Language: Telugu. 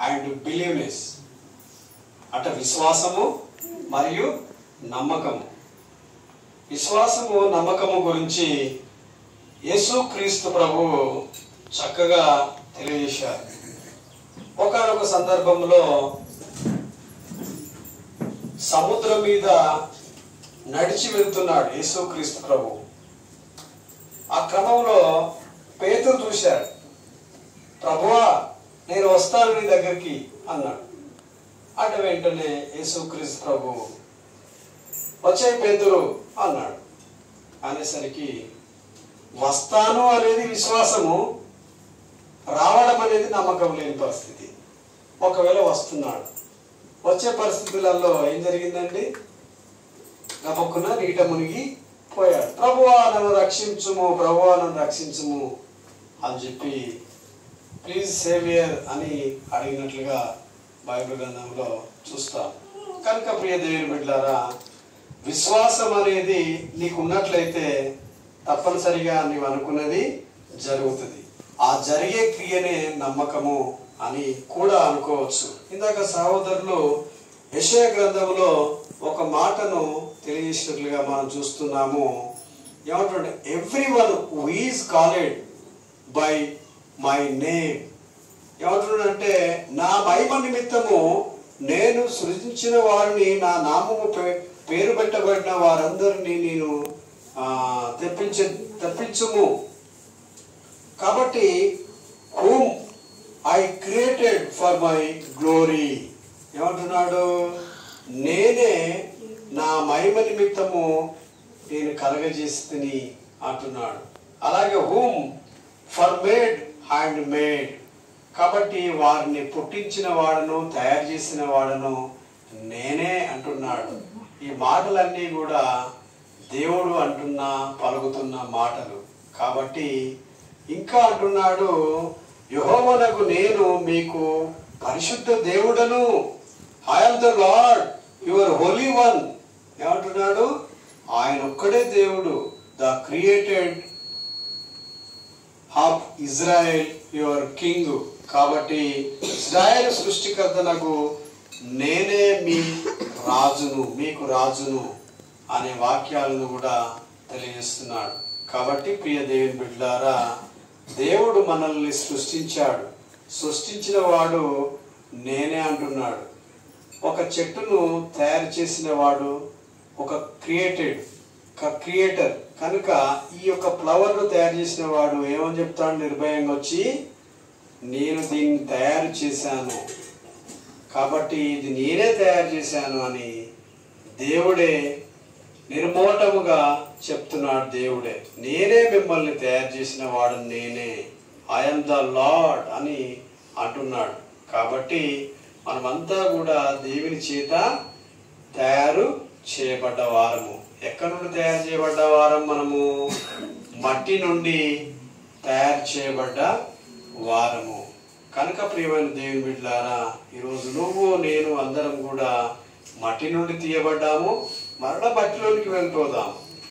అండ్ బిలీవ్నెస్ అంటే విశ్వాసము మరియు నమ్మకము. విశ్వాసము నమ్మకము గురించి యేసుక్రీస్తు ప్రభువు చక్కగా తెలియజేశారు. ఒకానొక సందర్భంలో సముద్రం మీద నడిచి వెళ్తున్నాడు యేసుక్రీస్తు ప్రభువు. ఆ క్రమంలో పేతురు చూశాడు. ప్రభువా, నేను వస్తాను నీ దగ్గరికి అన్నాడు. అంటే వెంటనే యేసుక్రీస్తు ప్రభువు వచ్చే పేతురు అన్నాడు. అనేసరికి వస్తాను అనేది విశ్వాసము, రావడం అనేది నమ్మకం లేని పరిస్థితి. ఒకవేళ వస్తున్నాడు, వచ్చే పరిస్థితులలో ఏం జరిగిందండి? నమ్మకున్న నీట మునిగి పోయాడు. ప్రభువా నన్ను రక్షించుము, ప్రభువా నన్ను రక్షించుము అని చెప్పి ప్లీజ్ సేవియర్ అని అడిగినట్లుగా బైబిల్ గ్రంథంలో చూస్తాం. కనుక ప్రియ దేవుని బిడ్డలారా, విశ్వాసం అనేది నీకు ఉన్నట్లయితే తప్పనిసరిగా నీవు అనుకున్నది జరుగుతుంది. ఆ జరిగే క్రియనే నమ్మకము అని కూడా అనుకోవచ్చు. ఇందాక సహోదరులు యెషయా గ్రంథంలో ఒక మాటను తెలియజేసినట్లుగా మనం చూస్తున్నాము. ఏమంటుంటే, everyone who is called by my name. ఏమంటున్నాడంటే, నా మహిమ నిమిత్తము నేను సృజించిన వారిని, నా నామము పేరు పెట్టబడిన వారందరినీ నేను తెప్పించుము. కాబట్టి whom I created for my glory. ఏమంటున్నాడు? నేనే నా మహిమ నిమిత్తము నేను కలగజేస్తుని అంటున్నాడు. అలాగే whom for made and made. కాబట్టి వారిని పుట్టించిన వాడను, తయారు చేసిన వాడను నేనే అంటున్నాడు. ఈ మాటలన్నీ కూడా దేవుడు పలుకుతున్న మాటలు. కాబట్టి ఇంకా అంటున్నాడు, యెహోవానగు నేను మీకు పరిశుద్ధ దేవుడను, I am the lord your Holi one. ఏమంటున్నాడు? ఆయన ఒక్కడే దేవుడు, the created of Israel your king. కాబట్టి ఇజ్రాయెల్ సృష్టికర్తనకు నేనే మీ రాజును, మీకు రాజును అనే వాక్యాలను కూడా తెలియజేస్తున్నాడు. కాబట్టి ప్రియ దేవుని బిడ్డలారా, దేవుడు మనల్ని సృష్టించాడు. సృష్టించిన వాడు నేనే అంటున్నాడు. ఒక చెట్టును తయారు చేసిన వాడు ఒక క్రియేటర్ కనుక ఈ యొక్క ఫ్లవర్ను తయారు చేసిన వాడు ఏమని చెప్తాడు? నిర్భయంగా వచ్చి, నేను దీన్ని తయారు చేశాను, కాబట్టి ఇది నేనే తయారు చేశాను అని దేవుడే నిర్మోటముగా చెప్తున్నాడు. దేవుడే, నేనే మిమ్మల్ని తయారు చేసిన వాడు నేనే, ఐఎమ్ ద లార్డ్ అని అంటున్నాడు. కాబట్టి మనమంతా కూడా దేవుని చేత తయారు చేయబడ్డ వారము. ఎక్కడి నుండి తయారు చేయబడ్డ వారం? మనము మట్టి నుండి తయారు చేయబడ్డ వారము. కనుక ప్రియమైన దేవుని బిడ్డలారా, ఈరోజు నువ్వు నేను అందరం కూడా మట్టి నుండి తీయబడ్డాము, మరలా మట్టిలోనికి వెళ్ళిపోదాము.